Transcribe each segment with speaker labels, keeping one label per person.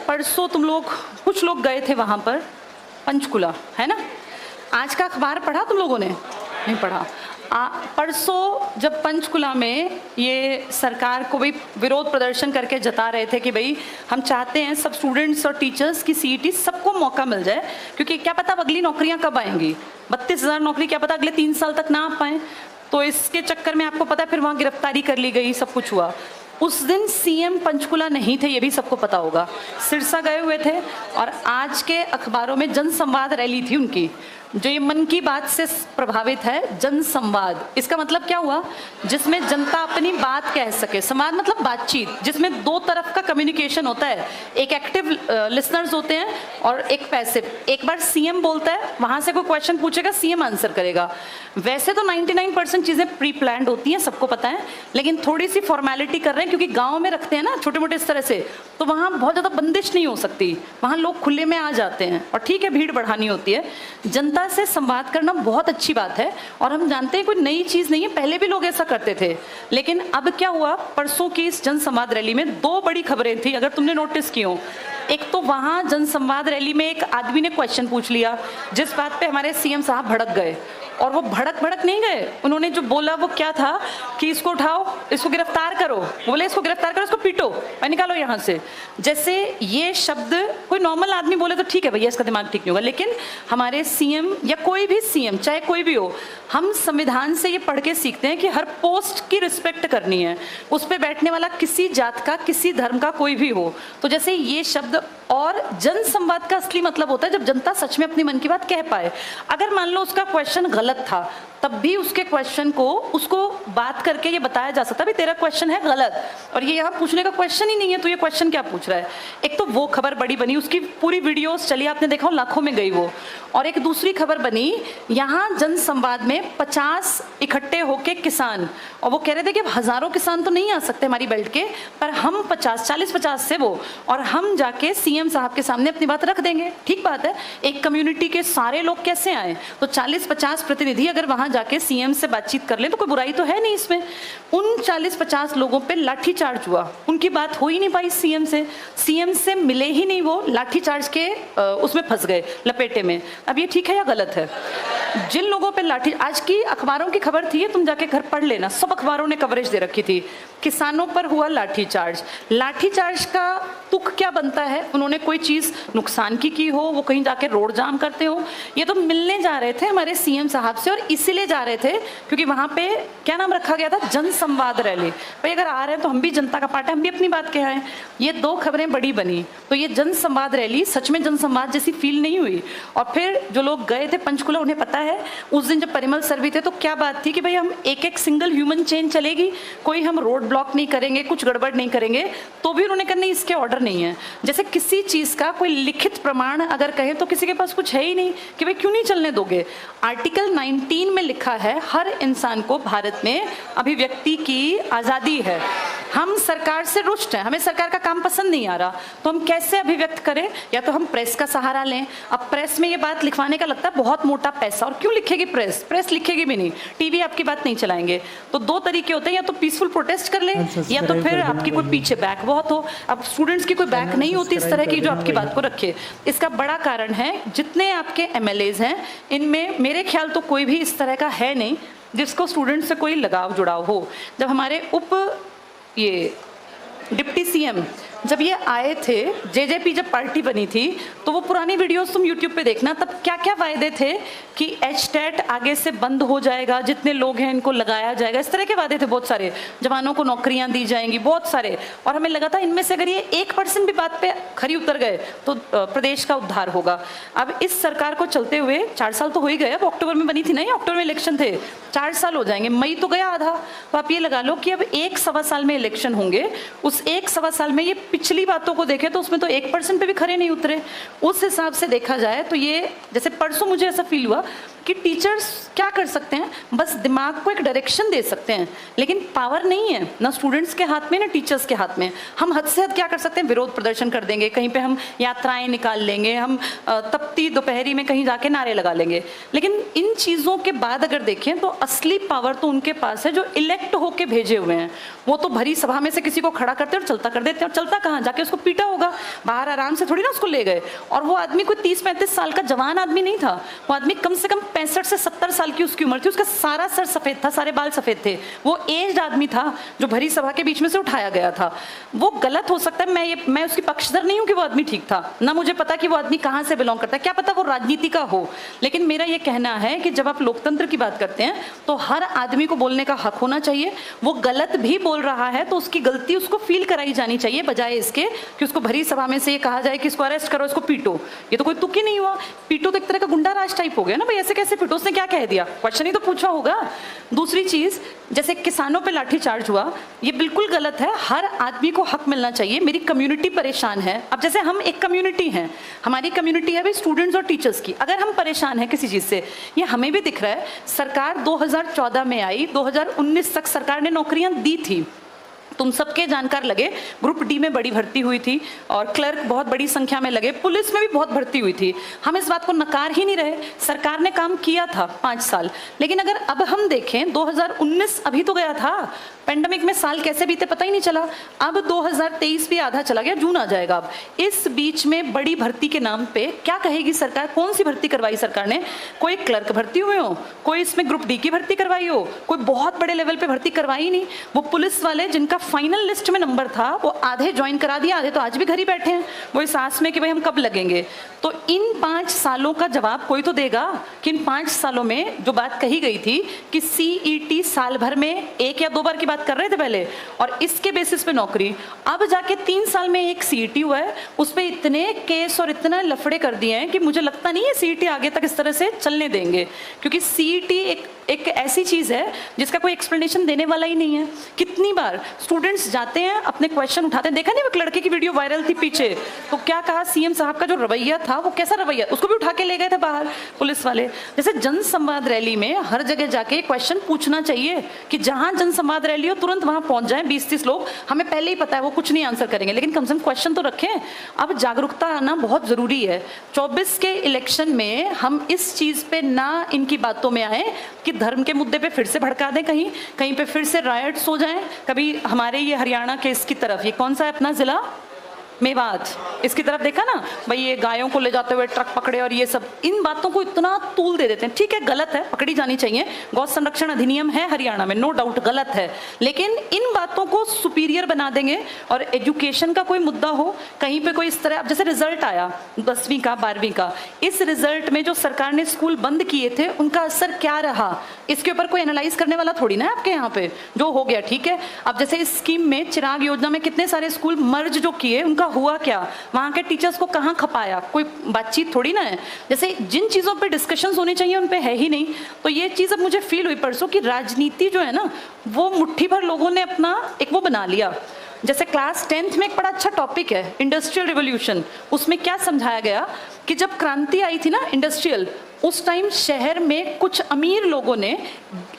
Speaker 1: परसों तुम लोग कुछ लोग गए थे वहाँ पर पंचकुला, है ना? आज का अखबार पढ़ा तुम लोगों ने? नहीं पढ़ा। परसों जब पंचकुला में ये सरकार को भी विरोध प्रदर्शन करके जता रहे थे कि भाई हम चाहते हैं सब स्टूडेंट्स और टीचर्स की सीईटी सबको मौका मिल जाए, क्योंकि क्या पता अगली नौकरियां कब आएंगी, 32,000 नौकरी क्या पता अगले 3 साल तक ना आ पाए। तो इसके चक्कर में आपको पता है फिर वहाँ गिरफ्तारी कर ली गई, सब कुछ हुआ। उस दिन सीएम पंचकुला नहीं थे, ये भी सबको पता होगा, सिरसा गए हुए थे। और आज के अखबारों में जनसंवाद रैली थी उनकी, जो ये मन की बात से प्रभावित है। जनसंवाद इसका मतलब क्या हुआ? जिसमें जनता अपनी बात कह सके। संवाद मतलब बातचीत, जिसमें दो तरफ का कम्युनिकेशन होता है, एक एक्टिव लिसनर्स होते हैं और एक पैसिव। एक बार सीएम बोलता है, वहां से कोई क्वेश्चन पूछेगा, सीएम आंसर करेगा। वैसे तो 99% चीजें प्री प्लान्ड होती हैं, सबको पता है, लेकिन थोड़ी सी फॉर्मेलिटी कर रहे हैं क्योंकि गाँव में रखते हैं ना छोटे मोटे इस तरह से, तो वहाँ बहुत ज्यादा बंदिश नहीं हो सकती, वहाँ लोग खुले में आ जाते हैं। और ठीक है, भीड़ बढ़ानी होती है। जनता से संवाद करना बहुत अच्छी बात है और हम जानते हैं कोई नई चीज नहीं है, पहले भी लोग ऐसा करते थे। लेकिन अब क्या हुआ, परसों की इस जनसंवाद रैली में 2 बड़ी खबरें थी, अगर तुमने नोटिस की हो। एक तो वहां जनसंवाद रैली में एक आदमी ने क्वेश्चन पूछ लिया, जिस बात पे हमारे सीएम साहब भड़क गए। और वो भड़क नहीं गए, उन्होंने जो बोला वो क्या था कि इसको उठाओ, इसको गिरफ्तार करो। बोले इसको गिरफ्तार करो, इसको पीटो, मैं निकालो यहाँ से। जैसे ये शब्द कोई नॉर्मल आदमी बोले तो ठीक है भैया, इसका दिमाग ठीक नहीं होगा, लेकिन हमारे सीएम या कोई भी सीएम, चाहे कोई भी हो, हम संविधान से ये पढ़ के सीखते हैं कि हर पोस्ट की रिस्पेक्ट करनी है, उस पर बैठने वाला किसी जात का, किसी धर्म का कोई भी हो। तो जैसे ये शब्द, और जनसंवाद का असली मतलब होता है जब जनता सच में अपनी मन की बात कह पाए। अगर मान लो उसका क्वेश्चन गलत था, तब भी उसके क्वेश्चन को उसको बात करके ये बताया जा सकता है, तेरा क्वेश्चन है गलत और ये यहाँ पूछने का क्वेश्चन ही नहीं है, तो ये क्वेश्चन क्या पूछ रहा है। एक तो वो खबर बड़ी बनी, उसकी पूरी वीडियोस चली, आपने देखा, लाखों में गई वो। और एक दूसरी खबर बनी, यहाँ जनसंवाद में 50 इकट्ठे होके किसान, और वो कह रहे थे कि हजारों किसान तो नहीं आ सकते हमारी बेल्ट के, पर हम 40-50 से वो, और हम जाके सीएम साहब के सामने अपनी बात रख देंगे। ठीक बात है, एक कम्युनिटी के सारे लोग कैसे आए, तो 40-50 प्रतिनिधि अगर वहां जाके सीएम से बातचीत कर ले तो कोई बुराई तो है नहीं इसमें। उन 40-50 लोगों पे लाठीचार्ज हुआ, उनकी बात हो ही नहीं पाई सीएम से मिले ही नहीं, वो लाठीचार्ज के उसमें फंस गए, लपेटे में। अब ये ठीक है या गलत है? जिन लोगों पे लाठी, आज की अखबारों की खबर थी, तुम जाके घर पढ़ लेना, सब अखबारों ने कवरेज दे रखी थी, किसानों पर हुआ लाठीचार्ज। लाठीचार्ज का तुक क्या बनता है? उन्होंने कोई चीज नुकसान की हो, वो कहीं जाके रोड जाम करते हो। ये तो मिलने जा रहे थे हमारे सीएम साहब से, और इसीलिए जा रहे थे क्योंकि वहां पे क्या नाम रखा गया था, जनसंवाद रैली। भाई अगर आ रहे हैं तो हम भी जनता का पार्ट है, हम भी अपनी बात कह आए। ये 2 खबरें बड़ी बनी, तो ये जनसंवाद रैली सच में जनसंवाद जैसी फील नहीं हुई। और फिर जो लोग गए थे पंचकुला, उन्हें पता है उस दिन जब परिमल सर भी थे तो क्या बात थी कि भाई हम एक सिंगल ह्यूमन चेन चलेगी, कोई हम रोड ब्लॉक नहीं करेंगे, कुछ गड़बड़ नहीं करेंगे। तो भी उन्होंने कहा नहीं, इसके ऑर्डर नहीं है। जैसे किसी चीज का कोई लिखित प्रमाण अगर कहें तो किसी के पास कुछ है ही नहीं कि भाई क्यों नहीं चलने दोगे। आर्टिकल 19 में लिखा है हर इंसान को भारत में अभिव्यक्ति की आजादी है। हम सरकार से रुष्ट हैं, हमें सरकार का काम पसंद नहीं आ रहा, तो हम कैसे अभिव्यक्त करें? या तो हम प्रेस का सहारा लें। अब प्रेस में ये बात लिखवाने का लगता है बहुत मोटा पैसा, और क्यों लिखेगी प्रेस लिखेगी भी नहीं, टीवी आपकी बात नहीं चलाएंगे। तो 2 तरीके होते हैं, या तो पीसफुल प्रोटेस्ट कर ले, या तो फिर आपकी कोई पीछे बैक बहुत हो। अब स्टूडेंट्स की कोई बैक नहीं होती इस तरह की जो आपकी बात को रखे। इसका बड़ा कारण है जितने आपके एमएलएज हैं, इनमें मेरे ख्याल तो कोई भी इस तरह का है नहीं जिसको स्टूडेंट से कोई लगाव जुड़ाव हो। जब हमारे ये डिप्टी सीएम जब ये आए थे, जेजेपी जब पार्टी बनी थी, तो वो पुरानी वीडियोस तुम यूट्यूब पे देखना, तब क्या क्या वायदे थे कि एचटेट आगे से बंद हो जाएगा, जितने लोग हैं इनको लगाया जाएगा, इस तरह के वादे थे बहुत सारे। जवानों को नौकरियां दी जाएंगी, बहुत सारे। और हमें लगा था इनमें से अगर ये 1% भी बात पे खरी उतर गए तो प्रदेश का उद्धार होगा। अब इस सरकार को चलते हुए 4 साल तो हो ही गए, अब अक्टूबर में बनी थी ना, अक्टूबर में इलेक्शन थे, 4 साल हो जाएंगे, मई तो गया आधा। तो आप ये लगा लो कि अब 1-1.25 साल में इलेक्शन होंगे, उस 1-1.25 साल में ये पिछली बातों को देखें तो उसमें तो 1% पे भी खरे नहीं उतरे। उस हिसाब से देखा जाए तो ये, जैसे परसों मुझे ऐसा फील हुआ कि टीचर्स क्या कर सकते हैं, बस दिमाग को एक डायरेक्शन दे सकते हैं, लेकिन पावर नहीं है ना स्टूडेंट्स के हाथ में ना टीचर्स के हाथ में। हम हद से हद क्या कर सकते हैं, विरोध प्रदर्शन कर देंगे, कहीं पे हम यात्राएं निकाल लेंगे, हम तपती दोपहरी में कहीं जाके नारे लगा लेंगे। लेकिन इन चीज़ों के बाद अगर देखें तो असली पावर तो उनके पास है जो इलेक्ट होके भेजे हुए हैं। वो तो भरी सभा में से किसी को खड़ा करते हैं और चलता कर देते हैं, और चलता था कहाँ, जाके उसको पीटा होगा, बाहर आराम से थोड़ी ना उसको ले गए। और वो आदमी कोई 30-35 साल का जवान आदमी नहीं था, वो आदमी कम से कम 65 से 70 साल की उसकी उम्र थी, उसका सारा सर सफ़ेद था, सारे बाल सफ़ेद थे, वो एज्ड आदमी था जो भरी सभा के बीच में से उठाया गया था। वो गलत हो सकता है, मैं उसकी पक्षधर नहीं हूँ कि वो आदमी ठीक था, ना मुझे पता कि वो आदमी कहाँ से बिलोंग करता है, क्या पता वो राजनीति का हो। लेकिन मेरा ये कहना है कि जब आप लोकतंत्र की बात करते हैं तो हर आदमी को बोलने का हक होना चाहिए। वो गलत भी बोल रहा है तो उसकी गलती उसको फील कराई जानी चाहिए, बजाय इसके कि उसको भरी सभा में से ये कहा जाए कि इसको अरेस्ट करो, इसको पीटो। ये तो कोई तुक ही नहीं हुआ, पीटो तो एक तरह का गुंडा राज टाइप हो गया ना भाई, ऐसे कैसे पीटो, उसने क्या कह दिया, क्वेश्चन ही तो पूछा होगा। दूसरी चीज, जैसे किसानों पे लाठीचार्ज हुआ, ये बिल्कुल गलत है, हर आदमी को हक मिलना चाहिए। मेरी कम्युनिटी परेशान है, अब जैसे हम एक कम्युनिटी हैं, हमारी कम्युनिटी है भाई स्टूडेंट्स और टीचर्स की, अगर हम परेशान हैं किसी चीज से, ये हमें भी दिख रहा है। सरकार 2014 में आई, 2019 तक सरकार ने नौकरियां दी थी, तुम सबके जानकार लगे, ग्रुप डी में बड़ी भर्ती हुई थी और क्लर्क बहुत बड़ी संख्या में लगे, पुलिस में भी बहुत भर्ती हुई थी, हम इस बात को नकार ही नहीं रहे, सरकार ने काम किया था 5 साल। लेकिन अगर अब हम देखें 2019 अभी तो गया था, पेंडेमिक में साल कैसे बीते पता ही नहीं चला, अब 2023 भी आधा चला गया, जून आ जाएगा। अब इस बीच में बड़ी भर्ती के नाम पे क्या कहेगी सरकार, कौन सी भर्ती करवाई सरकार ने, कोई क्लर्क भर्ती हुए हो, कोई इसमें ग्रुप डी की भर्ती करवाई हो, कोई बहुत बड़े लेवल पे भर्ती करवाई नहीं। वो पुलिस वाले जिनका फाइनल लिस्ट में नंबर था वो आधे ज्वाइन करा दिया, आधे तो आज भी घर ही बैठे हैं वो इस आस में कि भाई हम कब लगेंगे। तो इन 5 सालों का जवाब कोई तो देगा कि इन 5 सालों में जो बात कही गई थी कि CET साल भर में 1 या 2 बार की बात कर रहे थे पहले, और इसके बेसिस पे नौकरी, अब जाके 3 साल में एक CET हुआ है, उस पर इतने केस और इतना लफड़े कर दिए हैं कि मुझे लगता नहीं है CET आगे तक इस तरह से चलने देंगे, क्योंकि CET एक ऐसी चीज है जिसका कोई एक्सप्लेनेशन देने वाला ही नहीं है। कितनी बार स्टूडेंट्स जाते हैं अपने क्वेश्चन उठाते हैं, देखा नहीं वो एक लड़के की वीडियो वायरल थी पीछे, तो क्या कहा CM साहब का जो रवैया था, वो कैसा रवैया, उसको भी उठा के ले गए थे बाहर पुलिस वाले। जैसे जन संवाद रैली में हर जगह जाके क्वेश्चन पूछना चाहिए कि जहां जन संवाद रैली हो तुरंत वहां पहुंच जाए 20-30 लोग, हमें पहले ही पता है वो कुछ नहीं आंसर करेंगे, लेकिन कम से कम क्वेश्चन तो रखें। अब जागरूकता आना बहुत जरूरी है। 24 के इलेक्शन में हम इस चीज पे ना इनकी बातों में आए कि धर्म के मुद्दे पे फिर से भड़का दें, कहीं कहीं पे फिर से रायट्स हो जाएं, कभी हमारे ये हरियाणा के इसकी तरफ, ये कौन सा है अपना जिला, मेवात, इसकी तरफ देखा ना भाई, ये गायों को ले जाते हुए ट्रक पकड़े और ये सब, इन बातों को इतना तूल दे देते हैं। ठीक है, गलत है, पकड़ी जानी चाहिए, गौ संरक्षण अधिनियम है हरियाणा में, नो डाउट गलत है, लेकिन इन बातों को सुपीरियर बना देंगे। और एजुकेशन का कोई मुद्दा हो, कहीं पे कोई इस तरह, अब जैसे रिजल्ट आया 10वीं का 12वीं का, इस रिजल्ट में जो सरकार ने स्कूल बंद किए थे उनका असर क्या रहा, इसके ऊपर कोई एनालाइज करने वाला थोड़ी ना है आपके यहाँ पे, जो हो गया ठीक है। अब जैसे इस स्कीम में चिराग योजना में कितने सारे स्कूल मर्ज जो किए, उनका हुआ क्या, वहां के टीचर्स को कहां खपाया, कोई बातचीत थोड़ी ना है। जैसे जिन चीजों पे डिस्कशंस होनी चाहिए उन पे है ही नहीं। तो ये चीज अब मुझे फील हुई परसों कि राजनीति जो है ना, वो मुट्ठी भर लोगों ने अपना एक वो बना लिया। जैसे क्लास 10th में एक बड़ा अच्छा टॉपिक है इंडस्ट्रियल रिवोल्यूशन, उसमें क्या समझाया गया कि जब क्रांति आई थी ना इंडस्ट्रियल, उस टाइम शहर में कुछ अमीर लोगों ने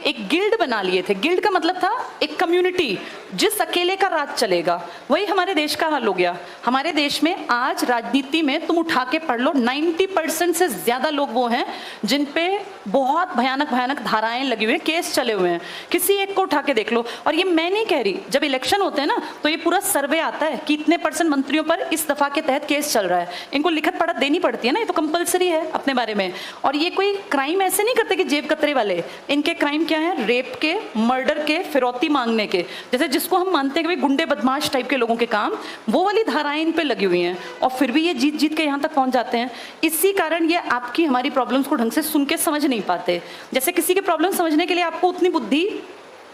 Speaker 1: एक गिल्ड बना लिए थे। गिल्ड का मतलब था एक कम्युनिटी, जिस अकेले का राज चलेगा। वही हमारे देश का हाल हो गया। हमारे देश में आज राजनीति में तुम उठा के पढ़ लो, 90% से ज्यादा लोग वो हैं जिन पे बहुत भयानक भयानक धाराएं लगी हुई हैं, केस चले हुए हैं। किसी एक को उठा के देख लो। और ये मैं नहीं कह रही, जब इलेक्शन होते हैं ना तो ये पूरा सर्वे आता है कि इतने % मंत्रियों पर इस दफा के तहत केस चल रहा है। इनको लिखत पढ़त देनी पड़ती है ना, ये तो कंपलसरी है अपने बारे में। और ये कोई क्राइम ऐसे नहीं करते कि जेब कतरे वाले, इनके क्राइम क्या है, रेप के, मर्डर के, फिरौती मांगने के, जैसे जिसको हम मानते हैं कि गुंडे बदमाश टाइप के लोगों के काम, वो वाली धाराएं इन पे लगी हुई हैं। और फिर भी ये जीत जीत के यहाँ तक पहुंच जाते हैं। इसी कारण ये आपकी हमारी प्रॉब्लम्स को ढंग से सुन के समझ नहीं पाते। जैसे किसी के प्रॉब्लम समझने के लिए आपको उतनी बुद्धि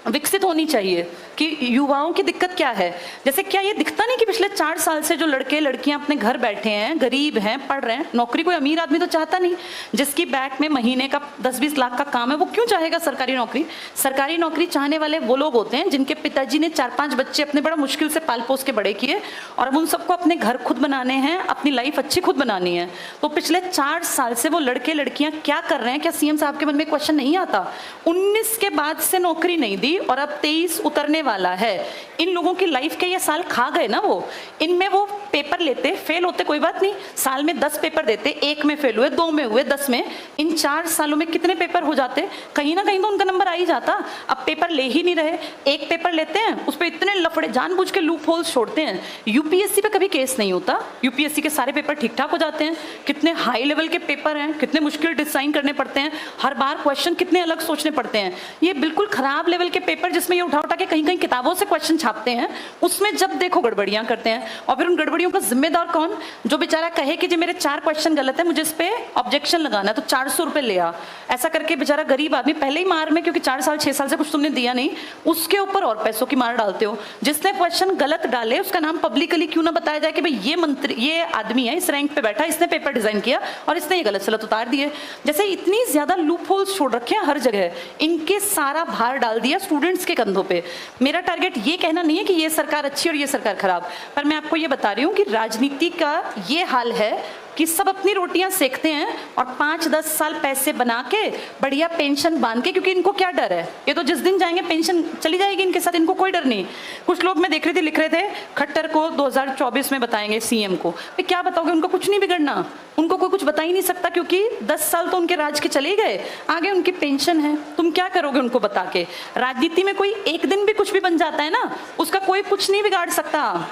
Speaker 1: विकसित होनी चाहिए कि युवाओं की दिक्कत क्या है। जैसे क्या ये दिखता नहीं कि पिछले 4 साल से जो लड़के लड़कियां अपने घर बैठे हैं, गरीब हैं, पढ़ रहे हैं, नौकरी कोई अमीर आदमी तो चाहता नहीं। जिसकी बैक में महीने का 10-20 लाख का काम है, वो क्यों चाहेगा सरकारी नौकरी। सरकारी नौकरी चाहने वाले वो लोग होते हैं जिनके पिताजी ने 4-5 बच्चे अपने बड़ा मुश्किल से पाल पोस के बड़े किए और अब उन सबको अपने घर खुद बनाने हैं, अपनी लाइफ अच्छी खुद बनानी है। तो पिछले 4 साल से वो लड़के लड़कियां क्या कर रहे हैं, क्या CM साहब के मन में क्वेश्चन नहीं आता। 19 के बाद से नौकरी नहीं दी और अब 23 उतरने वाला है। इन लोगों की लाइफ के ये साल खा गए ना, वो इनमें वो पेपर लेते, फेल होते कोई बात नहीं, साल में 10 पेपर देते, 1 में फेल हुए, 2 में हुए, 10 में, इन 4 सालों में कितने पेपर हो जाते, कहीं ना कहीं तो उनका नंबर आ ही जाता। अब पेपर ले ही नहीं रहे, एक पेपर लेते हैं, उस पर इतने लफड़े, जानबूझ के लूप होल्स छोड़ते हैं। यूपीएससी पे कभी केस नहीं होता, यूपीएससी के सारे पेपर ठीक ठाक हो जाते हैं। कितने हाई लेवल के पेपर हैं, कितने मुश्किल डिजाइन करने पड़ते हैं, हर बार क्वेश्चन कितने अलग सोचने पड़ते हैं। ये बिल्कुल खराब लेवल के पेपर जिसमें ये उठा उठा के कहीं कहीं किताबों से क्वेश्चन छापते हैं, उसमें जब देखो गड़बड़ियां करते हैं। और फिर उन गड़बड़ियों का जिम्मेदार कौन? जो बेचारा कहे कि जी मेरे 4 क्वेश्चन गलत है, मुझे इस पे ऑब्जेक्शन लगाना है, तो 400 रुपए ले आ। ऐसा करके बेचारा गरीब आदमी पहले ही मार में, क्योंकि 4 साल 6 साल से कुछ तुमने दिया नहीं, उसके ऊपर और पैसों की मार डालते हो। जिसने क्वेश्चन गलत डाले उसका नाम पब्लिकली क्यों ना बताया जाए कि भाई ये मंत्री, ये आदमी है, इस रैंक पे बैठा, इसने पेपर डिजाइन किया और इसने ये गलत सलत उतार दिए। जैसे इतनी ज्यादा लूप होल्स छोड़ रखे हैं हर जगह, इनके सारा भार डाल दिया स्टूडेंट्स के कंधों पे। मेरा टारगेट ये कहना नहीं है कि ये सरकार अच्छी और ये सरकार खराब, पर मैं आपको ये बता रही हूँ कि राजनीति का ये हाल है कि सब अपनी रोटियां सेकते हैं और 5-10 साल पैसे बना के बढ़िया पेंशन बांध के, क्योंकि इनको क्या डर है, ये तो जिस दिन जाएंगे पेंशन चली जाएगी इनके साथ, इनको कोई डर नहीं। कुछ लोग मैं देख रही थी लिख रहे थे खट्टर को 2024 में बताएंगे सीएम को, भाई क्या बताओगे, उनको कुछ नहीं बिगड़ना, उनको कोई कुछ बता ही नहीं सकता, क्योंकि 10 साल तो उनके राज के चले गए, आगे उनकी पेंशन है, तुम क्या करोगे उनको बता के। राजनीति में कोई एक दिन भी कुछ भी बन जाता है ना, उसका कोई कुछ नहीं बिगाड़ सकता।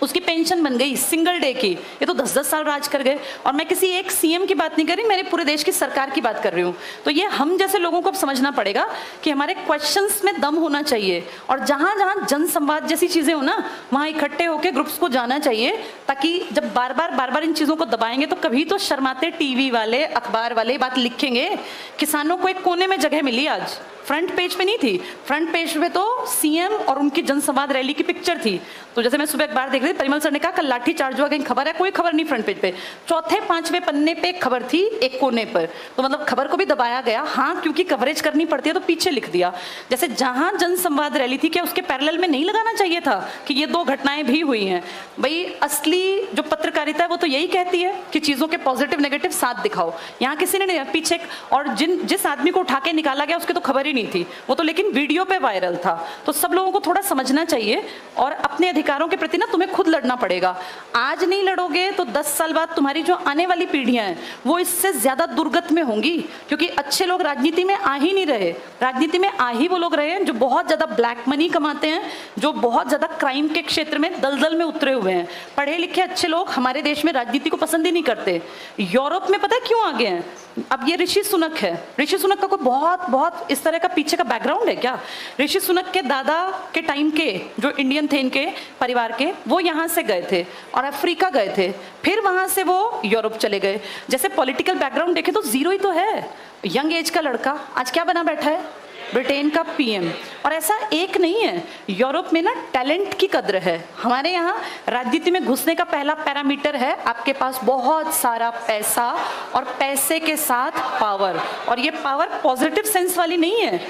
Speaker 1: उसकी पेंशन बन गई सिंगल डे की, ये तो 10-10 साल राज कर गए। और मैं किसी एक सीएम की बात नहीं कर रही, मेरे पूरे देश की सरकार की बात कर रही हूँ। तो ये हम जैसे लोगों को अब समझना पड़ेगा कि हमारे क्वेश्चंस में दम होना चाहिए, और जहां जहां जन संवाद जैसी चीजें हो ना, वहां इकट्ठे होकर ग्रुप्स को जाना चाहिए, ताकि जब बार बार इन चीजों को दबाएंगे तो कभी तो शर्माते टीवी वाले, अखबार वाले बात लिखेंगे। किसानों को एक कोने में जगह मिली, आज फ्रंट पेज पे नहीं थी, फ्रंट पेज पे तो सीएम और उनकी जनसंवाद रैली की पिक्चर थी। तो जैसे मैं सुबह अखबार देख रही थी, परिमल सर ने कहा कल लाठी चार्ज हुआ, कहीं खबर है, कोई खबर नहीं फ्रंट पेज पे, 4-5वें पन्ने पे खबर थी एक कोने पर। तो मतलब खबर को भी दबाया गया, हाँ क्योंकि कवरेज करनी पड़ती है तो पीछे लिख दिया। जैसे जहां जनसंवाद रैली थी, क्या उसके पैरेलल में नहीं लगाना चाहिए था कि ये 2 घटनाएं भी हुई हैं? भाई असली जो पत्रकारिता है वो तो यही कहती है कि चीजों के पॉजिटिव नेगेटिव साथ दिखाओ। यहाँ किसी ने पीछे, और जिस आदमी को उठा के निकाला गया उसके तो खबर ही नहीं थी, वो तो लेकिन वीडियो पे वायरल था। तो सब लोगों को थोड़ा समझना चाहिए और अपने अधिकारों के प्रति ना तुम्हें खुद लड़ना पड़ेगा। आज नहीं लड़ोगे तो 10 साल बाद तुम्हारी जो आने वाली पीढ़ियां हैं वो इससे ज्यादा दुर्गत में होंगी, क्योंकि अच्छे लोग राजनीति में आ ही नहीं रहे। राजनीति में आ ही वो लोग रहे हैं जो बहुत ज्यादा ब्लैक मनी कमाते हैं, जो बहुत ज्यादा क्राइम के क्षेत्र में दलदल में उतरे हुए हैं। पढ़े लिखे अच्छे लोग हमारे देश में राजनीति को पसंद ही नहीं करते। यूरोप में पता है क्यों आगे हैं? अब ये ऋषि सुनक है, ऋषि सुनक का कोई बहुत इस तरह का पीछे का बैकग्राउंड है क्या? ऋषि सुनक के दादा के टाइम के जो इंडियन थे इनके परिवार के, वो यहाँ से गए थे और अफ्रीका गए थे, फिर वहां से वो यूरोप चले गए। जैसे पॉलिटिकल बैकग्राउंड देखे तो जीरो ही तो है। यंग एज का लड़का आज क्या बना बैठा है? ब्रिटेन का पीएम। और ऐसा एक नहीं है, यूरोप में ना टैलेंट की कद्र है। हमारे यहाँ राजनीति में घुसने का पहला पैरामीटर है आपके पास बहुत सारा पैसा और पैसे के साथ पावर, और ये पावर पॉजिटिव सेंस वाली नहीं है।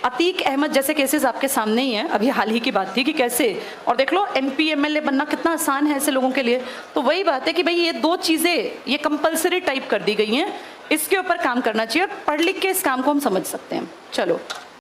Speaker 1: अतीक अहमद जैसे केसेस आपके सामने ही हैं, अभी हाल ही की बात थी कि कैसे, और देख लो एमपी एमएलए बनना कितना आसान है ऐसे लोगों के लिए। तो वही बात है कि भाई ये 2 चीजें ये कंपलसरी टाइप कर दी गई हैं, इसके ऊपर काम करना चाहिए और पढ़ लिख के इस काम को हम समझ सकते हैं। चलो।